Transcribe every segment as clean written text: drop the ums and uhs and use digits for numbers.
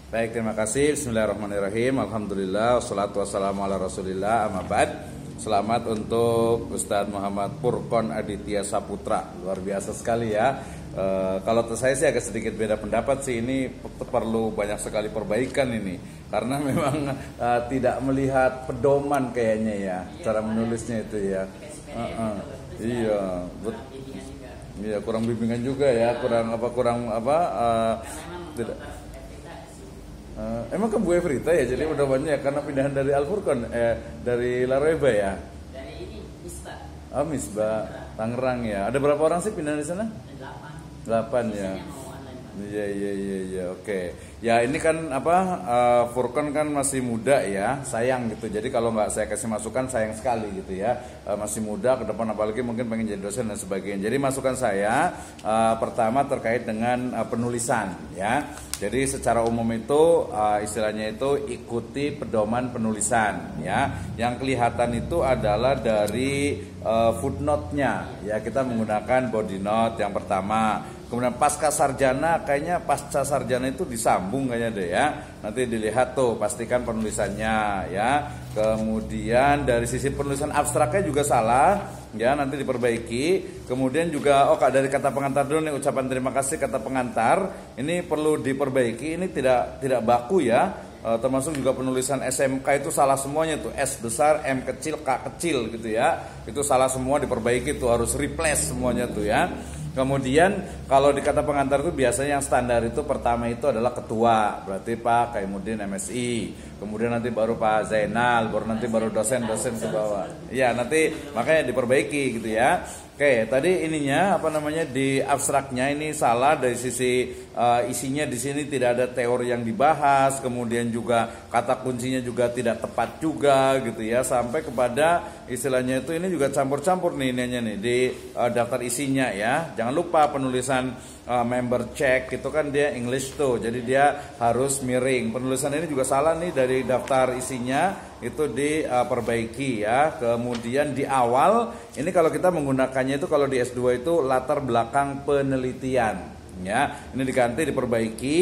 Baik, terima kasih. Bismillahirrahmanirrahim. Alhamdulillah, wassalatu wassalamu ala rasulillah, amma ba'd. Selamat untuk Ustadz Muhammad Furqon Aditya Saputra. Luar biasa sekali ya. Kalau saya sih agak sedikit beda pendapat sih. Ini perlu banyak sekali perbaikan ini. Karena memang tidak melihat pedoman kayaknya ya, cara menulisnya itu ya. Iya, iya, kurang bimbingan juga ya, kurang apa tidak. Emang ke Bu Evrita ya, jadi udah banyak karena pindahan dari Al Furqon, dari Lareba ya. Dari ini Misbah. Oh, Misbah, Tangerang ya. Ada berapa orang sih pindah di sana? 8 ya. Iya, oke. Ya ini kan Furqon kan masih muda ya, sayang gitu. Jadi kalau nggak saya kasih masukan sayang sekali gitu ya. Masih muda, ke depan apalagi mungkin pengen jadi dosen dan sebagainya. Jadi masukan saya pertama terkait dengan penulisan ya. Jadi secara umum itu istilahnya itu ikuti pedoman penulisan ya. Yang kelihatan itu adalah dari footnote-nya ya, kita menggunakan body note yang pertama. Kemudian pasca sarjana, kayaknya pasca sarjana itu disambung kayaknya deh ya. Nanti dilihat tuh, pastikan penulisannya ya. Kemudian dari sisi penulisan abstraknya juga salah ya, nanti diperbaiki. Kemudian juga dari kata pengantar dulu nih, ucapan terima kasih kata pengantar ini perlu diperbaiki. Ini tidak baku ya. Termasuk juga penulisan SMK itu salah semuanya tuh, S besar, M kecil, K kecil gitu ya. Itu salah semua, diperbaiki tuh, harus replace semuanya tuh ya. Kemudian kalau di kata pengantar itu biasanya yang standar itu pertama itu adalah ketua, berarti Pak Kaimuddin MSI. Kemudian nanti baru Pak Zainal, baru dosen-dosen ke bawah. Ya, nanti makanya diperbaiki gitu ya. Oke, tadi ininya di abstraknya ini salah dari sisi isinya. Di sini tidak ada teori yang dibahas, kemudian juga kata kuncinya juga tidak tepat juga gitu ya, sampai kepada istilahnya itu ini juga campur-campur nih di daftar isinya ya. Jangan lupa penulisan member check itu kan dia English tuh, jadi dia harus miring. Penulisan ini juga salah nih dari daftar isinya, itu diperbaiki ya. Kemudian di awal ini kalau kita menggunakannya itu kalau di S2 itu latar belakang penelitian ya, ini diganti, diperbaiki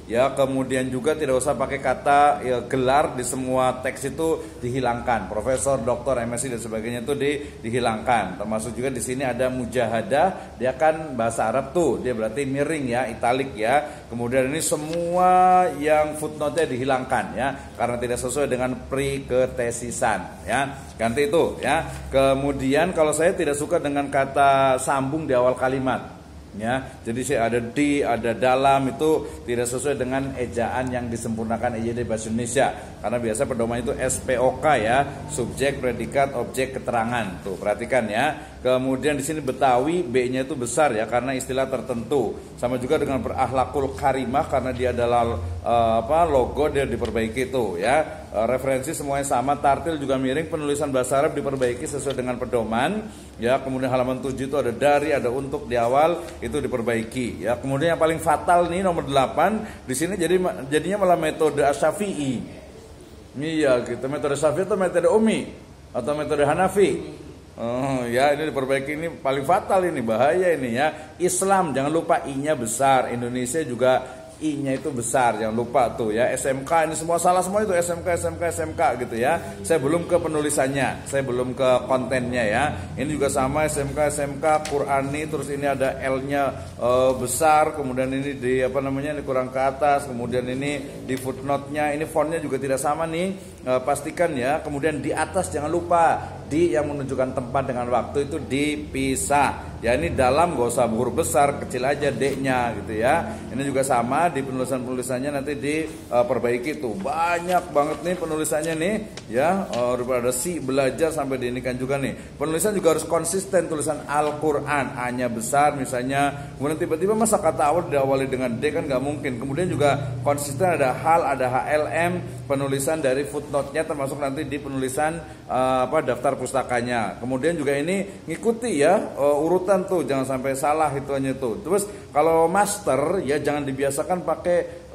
ya. Kemudian juga tidak usah pakai kata gelar di semua teks itu, dihilangkan. Profesor, doktor, MSc dan sebagainya itu dihilangkan. Termasuk juga di sini ada mujahadah, dia kan bahasa Arab tuh, dia berarti miring ya, italik ya. Kemudian ini semua yang footnote-nya dihilangkan ya, karena tidak sesuai dengan pre-ketesisan ya. Ganti itu ya. Kemudian kalau saya tidak suka dengan kata sambung di awal kalimat ya, jadi saya ada di, ada dalam, itu tidak sesuai dengan ejaan yang disempurnakan EYD Bahasa Indonesia, karena biasa pedoman itu SPOK ya, subjek, predikat, objek, keterangan. Tuh perhatikan ya. Kemudian di sini Betawi, B-nya itu besar ya, karena istilah tertentu. Sama juga dengan berakhlakul karimah, karena dia adalah logo, dia diperbaiki itu ya. Referensi semuanya sama, tartil juga miring, penulisan bahasa Arab diperbaiki sesuai dengan pedoman ya. Kemudian halaman 7 itu ada dari, ada untuk di awal, itu diperbaiki ya. Kemudian yang paling fatal nih nomor 8 di sini, jadinya malah metode Asy-Syafi'i. Iya gitu, metode Syafi'i atau metode Umi atau metode Hanafi. Ya ini diperbaiki, ini paling fatal, ini bahaya ini ya. Islam jangan lupa I-nya besar, Indonesia juga I-nya itu besar, jangan lupa tuh ya. SMK ini semua salah semua itu, SMK gitu ya. Saya belum ke penulisannya, saya belum ke kontennya ya. Ini juga sama, SMK Qurani, terus ini ada L-nya besar, kemudian ini di ini kurang ke atas, kemudian ini di footnote-nya, ini font-nya juga tidak sama nih. Pastikan ya. Kemudian di atas jangan lupa di yang menunjukkan tempat dengan waktu itu dipisah. Ya ini dalam gak usah huruf besar, kecil aja D-nya gitu ya. Ini juga sama di penulisannya nanti diperbaiki tuh. Banyak banget nih penulisannya nih ya. Ada si belajar sampai diinikan juga nih. Penulisan juga harus konsisten, tulisan Al-Qur'an A-nya besar misalnya. Kemudian tiba-tiba masa kata awal diawali dengan D kan nggak mungkin. Kemudian juga konsisten, ada hal, ada HLM, penulisan dari footnote-nya termasuk nanti di penulisan daftar pustakanya. Kemudian juga ini ngikuti ya urutan tuh, jangan sampai salah hitungannya tuh. Terus kalau master ya jangan dibiasakan pakai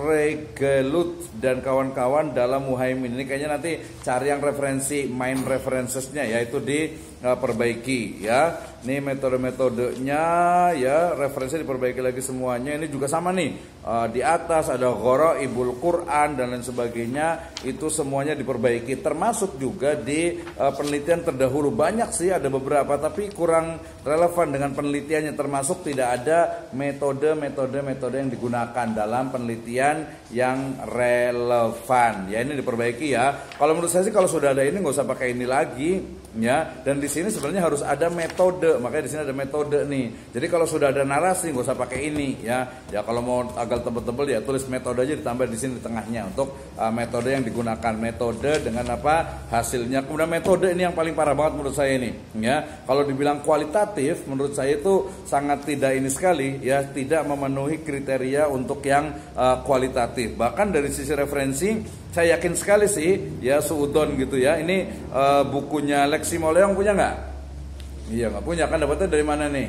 Regelut dan kawan-kawan dalam Muhaimin. Ini kayaknya nanti cari yang referensi main referencesnya, yaitu di perbaiki ya. Ini metode-metodenya ya, referensi diperbaiki lagi semuanya. Ini juga sama nih. Di atas ada Gharaibul Quran dan lain sebagainya, itu semuanya diperbaiki. Termasuk juga di penelitian terdahulu, banyak sih, ada beberapa tapi kurang relevan dengan penelitiannya, termasuk tidak ada metode yang digunakan dalam penelitian yang relevan. Ya, ini diperbaiki ya. Kalau menurut saya sih kalau sudah ada ini nggak usah pakai ini lagi ya. Dan di sini sebenarnya harus ada metode, makanya di sini ada metode nih. Jadi kalau sudah ada narasi nggak usah pakai ini ya. Ya kalau mau agak tebel-tebel ya tulis metode aja, ditambah di sini di tengahnya untuk metode yang digunakan, metode dengan apa hasilnya. Kemudian metode ini yang paling parah banget menurut saya ini ya. Kalau dibilang kualitatif menurut saya itu sangat tidak ini sekali ya, tidak memenuhi kriteria untuk yang kualitatif. Bahkan dari sisi referensi saya yakin sekali sih ya, suudon gitu ya. Ini bukunya Lexi Moleong punya nggak? Iya nggak punya kan, dapatnya dari mana nih?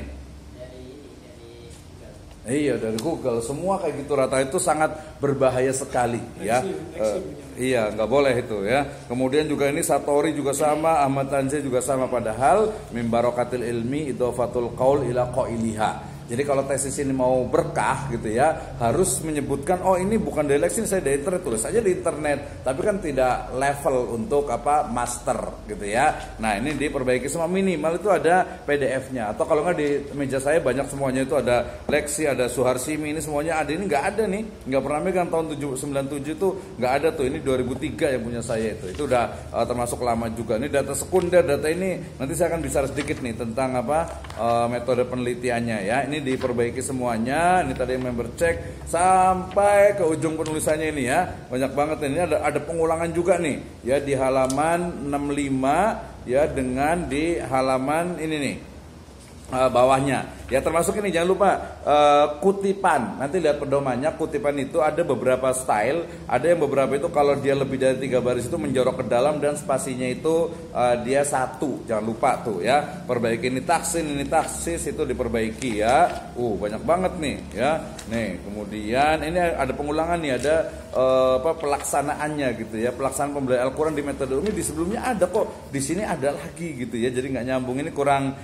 Dari Google. Iya dari Google. Semua kayak gitu rata itu sangat berbahaya sekali ya. Iya nggak boleh itu ya. Kemudian juga ini Satori juga sama, Ahmad Tanzil juga sama. Padahal mimbarokatil ilmi idofatul qaul ila qailiha. Jadi kalau tesis ini mau berkah gitu ya, harus menyebutkan oh ini bukan dari Lexi, saya dari internet, tulis aja di internet. Tapi kan tidak level untuk apa master gitu ya. Nah ini diperbaiki semua, minimal itu ada PDF-nya. Atau kalau nggak di meja saya banyak semuanya itu ada Lexi, ada Suharsimi, ini semuanya ada. Ini nggak ada nih, nggak pernah megang tahun 97 itu nggak ada tuh. Ini 2003 yang punya saya itu udah termasuk lama juga. Ini data sekunder, data ini nanti saya akan bicara sedikit nih tentang apa metode penelitiannya ya. Ini diperbaiki semuanya. Ini tadi yang member check sampai ke ujung penulisannya ini ya. Banyak banget ini, ada pengulangan juga nih ya di halaman 65 ya, dengan di halaman ini nih bawahnya ya, termasuk ini jangan lupa kutipan. Nanti lihat pedomannya, kutipan itu ada beberapa style, ada yang beberapa itu kalau dia lebih dari 3 baris itu menjorok ke dalam dan spasinya itu dia 1, jangan lupa tuh ya. Perbaiki ini taksis itu diperbaiki ya. Banyak banget nih ya. Nih kemudian ini ada pengulangan nih, ada pelaksanaannya gitu ya, pelaksanaan pembelajaran Al-Quran di metode Umi. Di sebelumnya ada kok, di sini ada lagi gitu ya, jadi nggak nyambung, ini kurang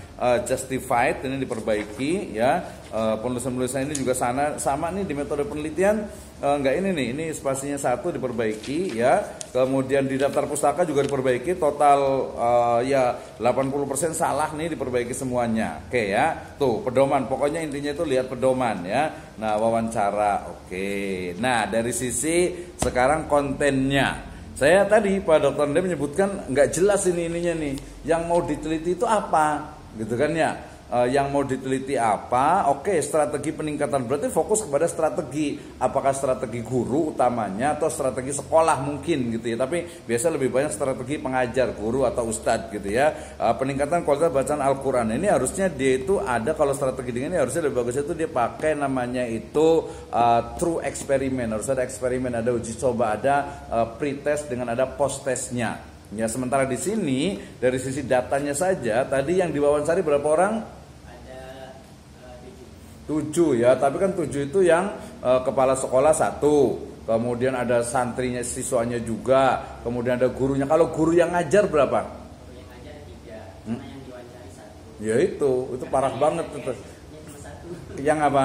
justified, ini diperbaiki ya. Penulisan-penulisan ini juga sama nih di metode penelitian, enggak ini nih, ini spasinya 1 diperbaiki ya. Kemudian di daftar pustaka juga diperbaiki, total ya 80% salah nih, diperbaiki semuanya. Oke ya, tuh pedoman, pokoknya intinya itu lihat pedoman ya. Nah wawancara, oke. Nah dari sisi sekarang kontennya, saya tadi Pak Dr. Ande menyebutkan nggak jelas ininya nih, yang mau diteliti itu apa gitu kan ya. Yang mau diteliti apa? Oke, strategi peningkatan, berarti fokus kepada strategi, apakah strategi guru utamanya atau strategi sekolah mungkin gitu ya. Tapi biasa lebih banyak strategi pengajar, guru atau ustadz gitu ya. Peningkatan kualitas bacaan Al-Quran ini harusnya dia itu ada, kalau strategi dengan ini harusnya lebih bagus itu dia pakai namanya itu true eksperimen. Harus ada eksperimen, ada uji coba, ada pre-test dengan ada post-testnya. Ya, sementara di sini dari sisi datanya saja tadi yang diwawancari berapa orang? 7 ya, tapi kan 7 itu yang kepala sekolah 1, kemudian ada santrinya, siswanya juga, kemudian ada gurunya. Kalau guru yang ngajar berapa? Guru yang ngajar 3, cuma yang diwawancari 1. Ya itu parah banget itu. Yang apa?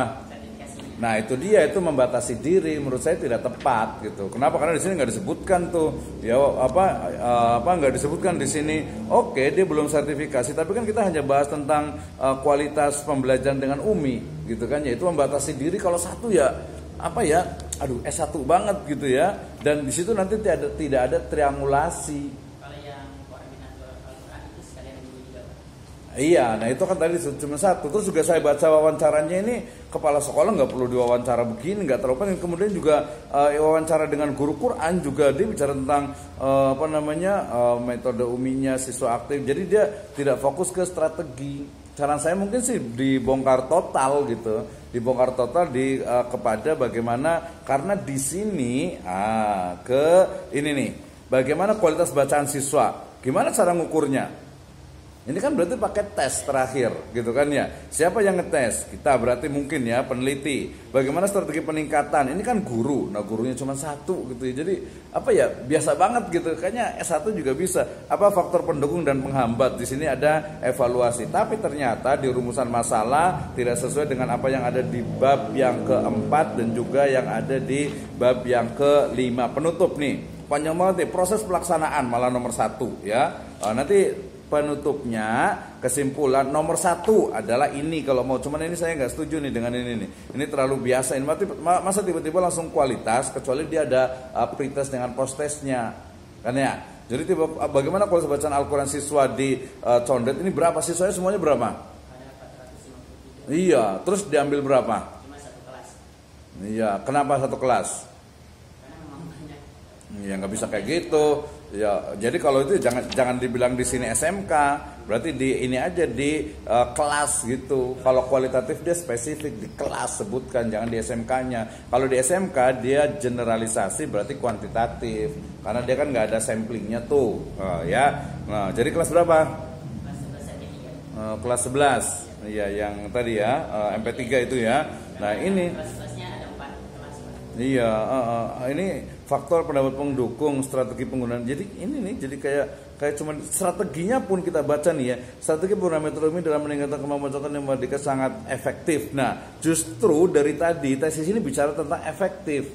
Nah itu dia, itu membatasi diri, menurut saya tidak tepat gitu. Kenapa? Karena di sini nggak disebutkan tuh ya apa nggak disebutkan di sini. Oke, dia belum sertifikasi, tapi kan kita hanya bahas tentang kualitas pembelajaran dengan Umi gitu kan, yaitu membatasi diri. Kalau 1 ya apa ya, aduh S1 banget gitu ya, dan di situ nanti tidak ada triangulasi. Iya, nah itu kan tadi cuma 1. Terus juga saya baca wawancaranya ini, kepala sekolah nggak perlu diwawancara begini, nggak terlalu penting. Kemudian juga wawancara dengan guru Quran juga, dia bicara tentang metode uminya siswa aktif. Jadi dia tidak fokus ke strategi. Saran saya mungkin sih dibongkar total gitu, dibongkar total kepada bagaimana, karena di sini ke ini nih, bagaimana kualitas bacaan siswa, gimana cara ngukurnya? Ini kan berarti pakai tes terakhir gitu kan ya. Siapa yang ngetes? Kita berarti mungkin ya peneliti. Bagaimana strategi peningkatan? Ini kan guru. Nah, gurunya cuma satu gitu ya. Jadi apa ya? Biasa banget gitu. Kayaknya S1 juga bisa. Apa faktor pendukung dan penghambat? Di sini ada evaluasi. Tapi ternyata di rumusan masalah tidak sesuai dengan apa yang ada di bab yang keempat dan juga yang ada di bab yang kelima. Penutup nih. Panjang banget nih, proses pelaksanaan malah nomor 1 ya. Nanti penutupnya kesimpulan nomor 1 adalah ini kalau mau, cuman ini saya nggak setuju nih dengan ini nih. Ini terlalu biasa. Ini masa tiba-tiba langsung kualitas, kecuali dia ada pretest dengan post-testnya kan ya. Jadi bagaimana kualitas bacaan Al-Quran siswa di Condet ini berapa? Siswanya semuanya berapa? Ada 453. Iya, terus diambil berapa? Cuma 1 kelas. Iya, kenapa 1 kelas? Karena memang banyak. Ya nggak bisa kayak gitu. Ya, jadi kalau itu jangan dibilang di sini SMK, berarti di ini aja di kelas gitu. Kalau kualitatif dia spesifik di kelas sebutkan, jangan di SMK-nya. Kalau di SMK dia generalisasi berarti kuantitatif, karena dia kan nggak ada samplingnya tuh, ya. Nah, jadi kelas berapa? Kelas 11 MP3. Kelas 11, iya yang tadi ya MP3 itu ya. Nah ini. Kelas 11-nya ada 4 kelas, Pak. Iya, ini faktor pendapat pendukung, strategi penggunaan. Jadi ini nih, jadi kayak cuman strateginya pun kita baca nih ya. Strategi penggunaan metodologi dalam meningkatkan kemampuan yang merdeka sangat efektif. Nah, justru dari tadi tesis ini bicara tentang efektif.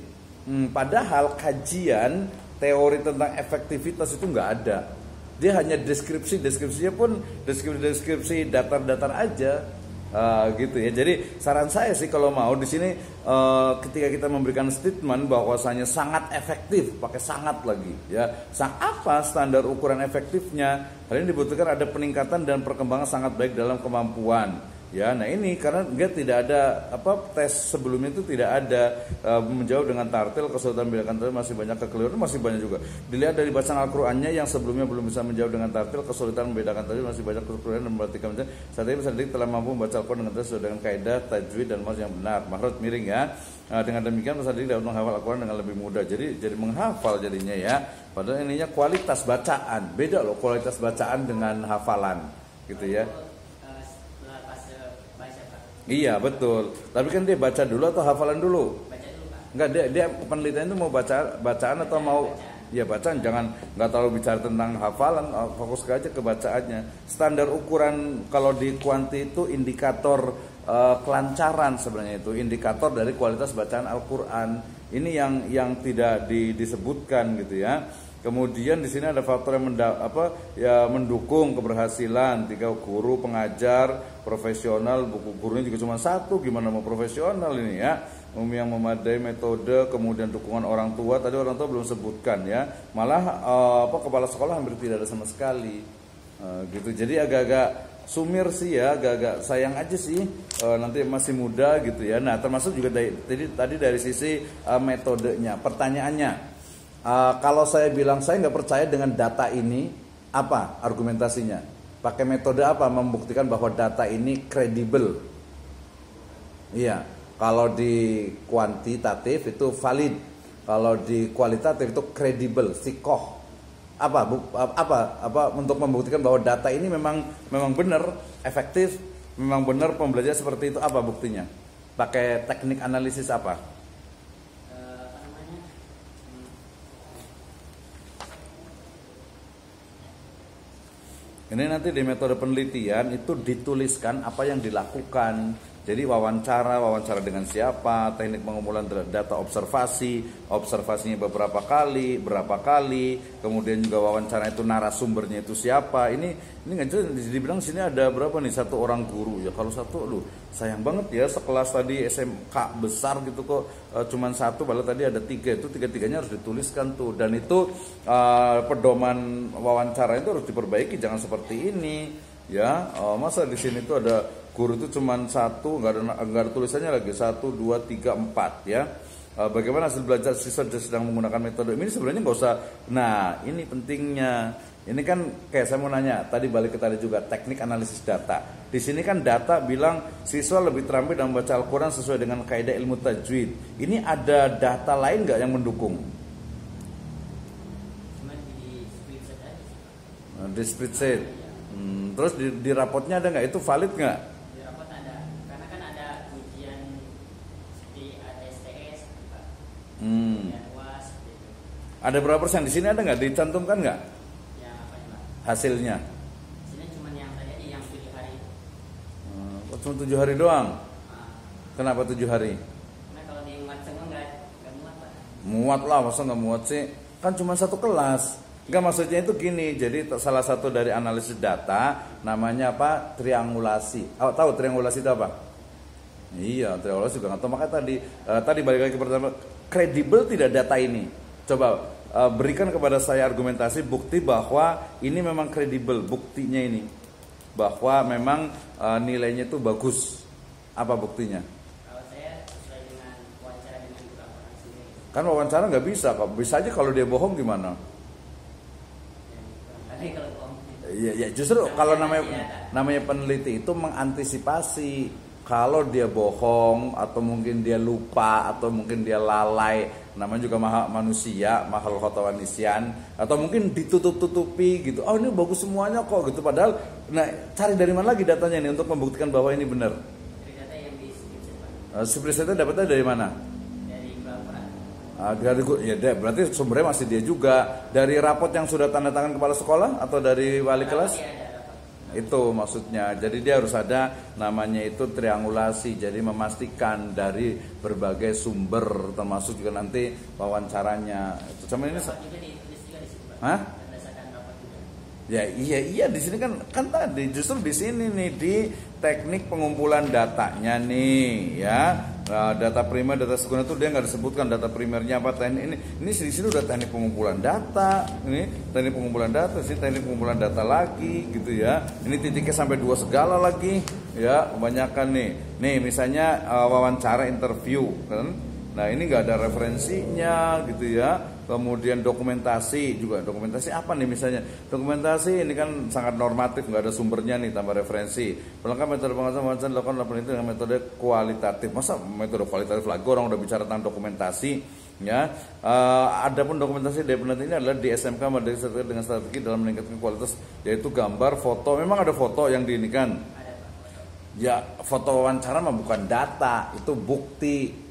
Padahal kajian teori tentang efektivitas itu nggak ada. Dia hanya deskripsinya pun deskripsi datar-datar aja. Gitu ya. Jadi saran saya sih kalau mau di sini ketika kita memberikan statement bahwasanya sangat efektif, pakai sangat lagi ya. Apa standar ukuran efektifnya? Hal ini dibutuhkan ada peningkatan dan perkembangan sangat baik dalam kemampuan. Ya, nah ini karena dia tidak ada tes sebelumnya itu tidak ada menjawab dengan tartil, kesulitan membedakan tartil, masih banyak kekeliruan, masih banyak juga. Dilihat dari bacaan Al-Qur'annya yang sebelumnya belum bisa menjawab dengan tartil, kesulitan membedakan tartil, masih banyak kekeliruan dan memperhatikan. Saat ini bisa telah mampu membaca Al-Qur'an dengan sesuai dengan kaidah tajwid dan maksud yang benar. Mahrut miring ya. Dengan demikian peserta didik dapat menghafal Al-Qur'an dengan lebih mudah. Jadi menghafal jadinya ya. Padahal ininya kualitas bacaan. Beda loh kualitas bacaan dengan hafalan gitu ya. Iya betul. Tapi kan dia baca dulu atau hafalan dulu? Baca dulu, Pak. Enggak, dia penelitian itu mau bacaan atau mau ya bacaan, jangan nggak terlalu bicara tentang hafalan, fokus aja ke bacaannya. Standar ukuran kalau di kuanti itu indikator kelancaran sebenarnya, itu indikator dari kualitas bacaan Al-Qur'an. Ini yang tidak disebutkan gitu ya. Kemudian di sini ada faktor yang mendukung keberhasilan. 3 guru, pengajar, profesional. Buku gurunya juga cuma 1, gimana mau profesional ini ya. Yang memadai metode, kemudian dukungan orang tua. Tadi orang tua belum sebutkan ya. Malah kepala sekolah hampir tidak ada sama sekali. Gitu. Jadi agak-agak sumir sih ya, agak-agak sayang aja sih. Nanti masih muda gitu ya. Nah, termasuk juga tadi dari sisi metodenya. Pertanyaannya, kalau saya bilang saya nggak percaya dengan data ini, apa argumentasinya? Pakai metode apa membuktikan bahwa data ini kredibel? Iya, kalau di kuantitatif itu valid, kalau di kualitatif itu kredibel, sikoh. Apa untuk membuktikan bahwa data ini memang benar, efektif, memang benar pembelajaran seperti itu, apa buktinya? Pakai teknik analisis apa? Ini nanti di metode penelitian itu dituliskan apa yang dilakukan. Jadi wawancara dengan siapa, teknik pengumpulan data observasinya berapa kali, kemudian juga wawancara itu narasumbernya itu siapa. Ini nggak jelas, dibilang sini ada berapa nih, 1 orang guru ya. Kalau 1, sayang banget ya, sekelas tadi SMK besar gitu kok cuman 1, padahal tadi ada 3, itu 3-3-nya harus dituliskan tuh. Dan itu pedoman wawancara itu harus diperbaiki, jangan seperti ini ya. Masa di sini tuh ada guru itu cuma 1, nggak ada tulisannya lagi 1, 2, 3, 4 ya. Bagaimana hasil belajar siswa sedang menggunakan metode ini sebenarnya nggak usah. Nah ini pentingnya. Ini kan kayak saya mau nanya tadi, balik ke tadi juga teknik analisis data. Di sini kan data bilang siswa lebih terampil dalam membaca Al-Quran sesuai dengan kaidah ilmu tajwid. Ini ada data lain nggak yang mendukung? Cuma di spreadsheet aja. Di spreadsheet. Terus di rapotnya ada nggak? Itu valid nggak? Di rapot ada, karena kan ada ujian seperti ATSTS, ujian UAS gitu. Ada berapa persen? Di sini ada nggak? Dicantumkan nggak Yang apa ya Pak? hasilnya? Sini cuma yang tadi yang 7 hari. Cuma 7 hari doang. Nah, Kenapa 7 hari? karena kalau dimuat semua nggak muat Pak. Muat lah, masa nggak muat sih? Kan cuma satu kelas. Enggak, maksudnya itu gini. Jadi salah satu dari analisis data namanya apa? Triangulasi. Tahu triangulasi itu apa? Iya, triangulasi juga nggak tahu. Makanya tadi balik lagi ke pertama, kredibel tidak data ini? Coba berikan kepada saya argumentasi bukti bahwa ini memang kredibel, buktinya ini bahwa memang nilainya itu bagus. Apa buktinya? Kalau saya sesuai dengan wawancara dengan beberapa orang sendiri. Kan wawancara nggak bisa kok. Bisa aja kalau dia bohong gimana? Tapi kalau bohong, Ya justru kalau namanya peneliti itu mengantisipasi kalau dia bohong atau mungkin dia lupa atau mungkin dia lalai, namanya juga manusia, mahal khotawanisian, atau mungkin ditutup-tutupi gitu. Oh, ini bagus semuanya kok gitu, padahal cari dari mana lagi datanya nih untuk membuktikan bahwa ini benar. dari data yang di Scripset Pak. Scripset dapatnya dari mana? Dari Bapak. Berarti sumbernya masih dia juga. Dari rapot yang sudah tanda tangan kepala sekolah atau dari wali kelas? Iya, ada Pak. Itu maksudnya. Jadi dia harus ada namanya itu triangulasi. Jadi memastikan dari berbagai sumber, termasuk juga nanti wawancaranya. Itu cuma ini. Rapat juga ditulis juga di situ Pak. Hah? Berdasarkan rapat juga. Ya iya di sini kan tadi justru di sini nih di teknik pengumpulan datanya nih ya. Data primer, data sekunder itu dia nggak disebutkan data primernya apa, teknik ini di sini udah teknik pengumpulan data, ini teknik pengumpulan data, sini teknik pengumpulan data lagi gitu ya. Ini titiknya sampai 2 segala lagi ya, kebanyakan nih misalnya wawancara interview kan. Nah ini nggak ada referensinya gitu ya. Kemudian dokumentasi juga, dokumentasi apa nih misalnya? Dokumentasi ini kan sangat normatif, nggak ada sumbernya nih, tambah referensi. Pelengkap metode pengawasan wawancara dilakukan oleh peneliti dengan metode kualitatif. Masa metode kualitatif lagi, orang udah bicara tentang dokumentasi ya. Adapun dokumentasi dari peneliti ini adalah di SMK Merdeka dengan strategi dalam meningkatkan kualitas, yaitu gambar, foto. Memang ada foto yang diinikan. Ya foto wawancara mah bukan data, itu bukti.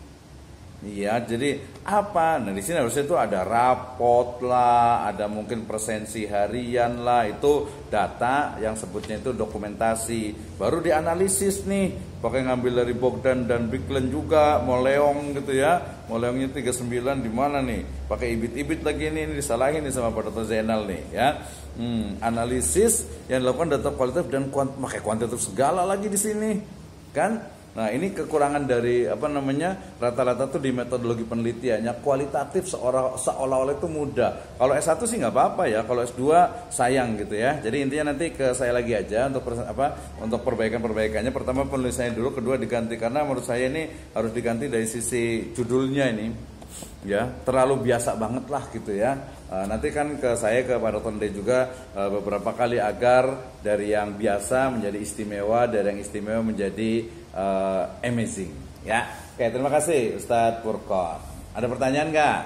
Iya, jadi apa? Nah di sini harusnya itu ada rapot lah, ada mungkin presensi harian lah, itu data yang sebutnya itu dokumentasi. Baru dianalisis nih, pakai ngambil dari Bogdan dan Biglen juga, Moleong gitu ya. Moleongnya 39 di mana nih? Pakai ibit-ibit lagi ini disalahin nih sama Pak Dr. Zainal nih ya. Analisis yang dilakukan data kualitatif dan pakai kuantitatif segala lagi di sini, kan? Nah ini kekurangan dari rata-rata tuh di metodologi penelitiannya kualitatif seolah-olah itu mudah. Kalau S1 sih nggak apa-apa ya, kalau S2 sayang gitu ya. Jadi intinya nanti ke saya lagi aja untuk perbaikannya. Pertama penulisannya dulu, kedua diganti karena menurut saya ini harus diganti dari sisi judulnya ini. Ya terlalu biasa banget lah gitu ya. Nanti kan ke saya ke Pak Dr. D juga beberapa kali agar dari yang biasa menjadi istimewa, dari yang istimewa menjadi amazing ya. Oke, terima kasih Ustadz Furqon. Ada pertanyaan nggak?